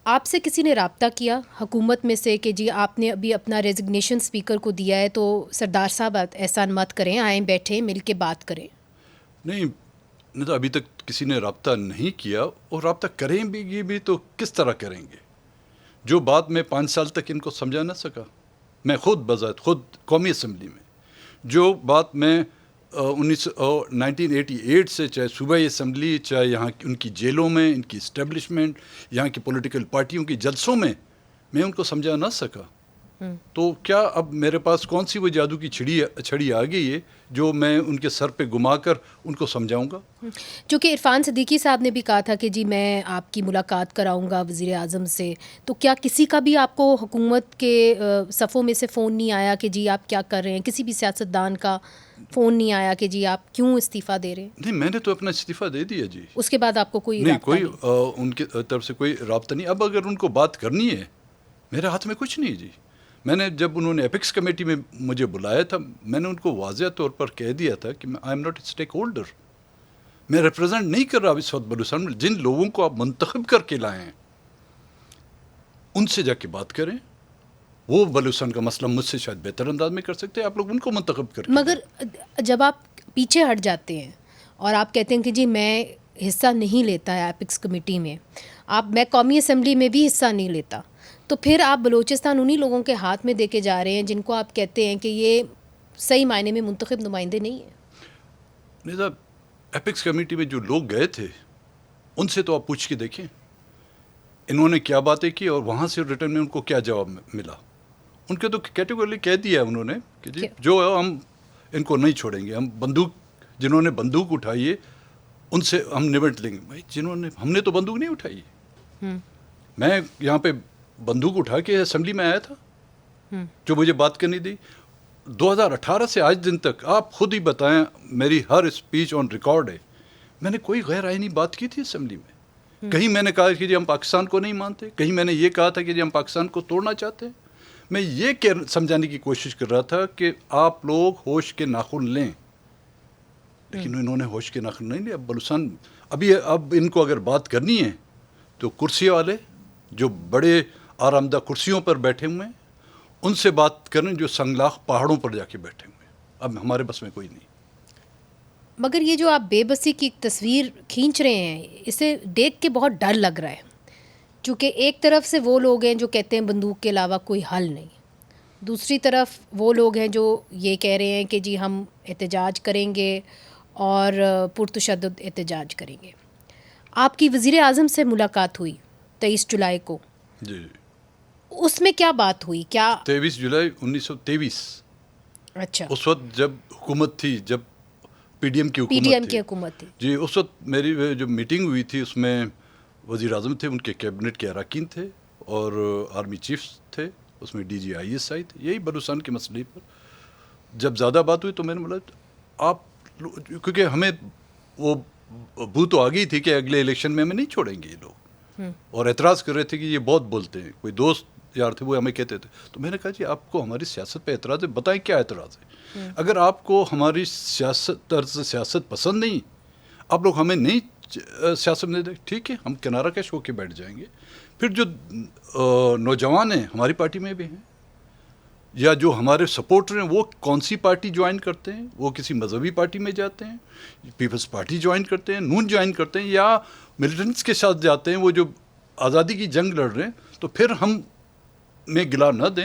آپ سے کسی نے رابطہ کیا حکومت میں سے کہ جی آپ نے ابھی اپنا ریزگنیشن اسپیکر کو دیا ہے تو سردار صاحب ایسا مت کریں، آئیں بیٹھیں مل کے بات کریں؟ نہیں تو ابھی تک کسی نے رابطہ نہیں کیا، اور رابطہ کریں بھی تو کس طرح کریں گے؟ جو بات میں 5 سال تک ان کو سمجھا نہ سکا، میں خود قومی اسمبلی میں جو بات میں 1988 سے، چاہے صوبائی اسمبلی، چاہے یہاں ان کی جیلوں میں، ان کی اسٹیبلشمنٹ، یہاں کی پولیٹیکل پارٹیوں کی جلسوں میں ان کو سمجھا نہ سکا، تو کیا اب میرے پاس کون سی وہ جادو کی چھڑی آ گئی ہے جو میں ان کے سر پہ گما کر ان کو سمجھاؤں گا؟ چونکہ عرفان صدیقی صاحب نے بھی کہا تھا کہ جی میں آپ کی ملاقات کراؤں گا وزیر اعظم سے، تو کیا کسی کا بھی آپ کو حکومت کے صفوں میں سے فون نہیں آیا کہ جی آپ کیا کر رہے ہیں؟ کسی بھی سیاستدان کا فون نہیں آیا کہ جی آپ کیوں استعفیٰ دے رہے ہیں؟ نہیں، میں نے تو اپنا استعفیٰ دے دیا جی. اس کے بعد آپ کو کوئی نہیں، رابطہ کوئی نہیں؟ ان کی طرف سے کوئی رابطہ نہیں. اب اگر ان کو بات کرنی ہے، میرے ہاتھ میں کچھ نہیں جی. میں نے جب انہوں نے اپیکس کمیٹی میں مجھے بلایا تھا، میں نے ان کو واضح طور پر کہہ دیا تھا کہ I am not a stake holder, میں ریپرزینٹ نہیں کر رہا اس وقت بلوچستان میں. جن لوگوں کو آپ منتخب کر کے لائے ہیں ان سے جا کے بات کریں، وہ بلوچستان کا مسئلہ مجھ سے شاید بہتر انداز میں کر سکتے ہیں. آپ لوگ ان کو منتخب کر کے مگر جب آپ پیچھے ہٹ جاتے ہیں اور آپ کہتے ہیں کہ جی میں حصہ نہیں لیتا ہے اپیکس کمیٹی میں، میں قومی اسمبلی میں بھی حصہ نہیں لیتا، تو پھر آپ بلوچستان انہی لوگوں کے ہاتھ میں دے کے جا رہے ہیں جن کو آپ کہتے ہیں کہ یہ صحیح معنی میں منتخب نمائندے نہیں ہیں. نہیں صاحب، اپیکس کمیٹی میں جو لوگ گئے تھے ان سے تو آپ پوچھ کے دیکھیں انہوں نے کیا باتیں کی اور وہاں سے ریٹرن میں ان کو کیا جواب ملا. ان کے تو کیٹیگورلی کہہ دیا ہے انہوں نے کہ جی جو ہے ہم ان کو نہیں چھوڑیں گے. ہم جنہوں نے بندوق اٹھائی ہے ان سے ہم نمٹ لیں گے. بھائی ہم نے تو بندوق نہیں اٹھائی. میں یہاں پہ بندوق اٹھا کے اسمبلی میں آیا تھا جو مجھے بات کرنی دی. 2018 سے آج دن تک آپ خود ہی بتائیں، میری ہر اسپیچ آن ریکارڈ ہے. میں نے کوئی غیر آئینی بات کی تھی اسمبلی میں؟ کہیں میں نے کہا کہ جی ہم پاکستان کو نہیں مانتے؟ کہیں میں نے یہ کہا تھا کہ جی ہم پاکستان کو توڑنا چاہتے ہیں؟ میں یہ سمجھانے کی کوشش کر رہا تھا کہ آپ لوگ ہوش کے ناخن لیں، لیکن انہوں نے ہوش کے ناخن نہیں لے. اب بلوچستان اب ان کو اگر بات کرنی ہے تو کرسی والے جو بڑے آرامدہ کرسیوں پر بیٹھے ہوئے ہیں ان سے بات کریں جو سنگلاخ پہاڑوں پر جا کے بیٹھے ہوئے ہیں. اب ہمارے بس میں کوئی نہیں. مگر یہ جو آپ بے بسی کی تصویر کھینچ رہے ہیں اسے دیکھ کے بہت ڈر لگ رہا ہے، چونکہ ایک طرف سے وہ لوگ ہیں جو کہتے ہیں بندوق کے علاوہ کوئی حل نہیں، دوسری طرف وہ لوگ ہیں جو یہ کہہ رہے ہیں کہ جی ہم احتجاج کریں گے اور پرتشدد احتجاج کریں گے. آپ کی وزیر اعظم سے ملاقات ہوئی 23 جولائی کو، جی اس میں کیا بات ہوئی؟ کیا 23 جولائی 1923؟ اچھا، اس وقت جب حکومت تھی، جب پی ڈی ایم کی حکومت تھی جی، اس وقت میری جو میٹنگ ہوئی تھی اس میں وزیر اعظم تھے، ان کے کیبنٹ کے اراکین تھے اور آرمی چیفز تھے، اس میں D G I S I تھے. یہی بلوچستان کے مسئلے پر جب زیادہ بات ہوئی تو میں نے بولا آپ، کیونکہ ہمیں وہ بو تو آ گئی تھی کہ اگلے الیکشن میں ہمیں نہیں چھوڑیں گے یہ لوگ، اور اعتراض کر رہے تھے کہ یہ بہت بولتے ہیں. کوئی دوست یار تھے وہ ہمیں کہتے تھے. تو میں نے کہا جی آپ کو ہماری سیاست پہ اعتراض ہے، بتائیں کیا اعتراض ہے. اگر آپ کو ہماری طرز سیاست پسند نہیں، آپ لوگ ہمیں نہیں سیاست میں دیں، ٹھیک ہے، ہم کنارہ کش ہو کے بیٹھ جائیں گے. پھر جو نوجوان ہیں ہماری پارٹی میں بھی ہیں یا جو ہمارے سپورٹر ہیں وہ کون سی پارٹی جوائن کرتے ہیں؟ وہ کسی مذہبی پارٹی میں جاتے ہیں، پیپلز پارٹی جوائن کرتے ہیں، نون جوائن کرتے ہیں، یا ملیٹنٹس کے ساتھ جاتے ہیں وہ جو آزادی کی جنگ لڑ رہے ہیں. تو پھر ہم میں گلا نہ دیں.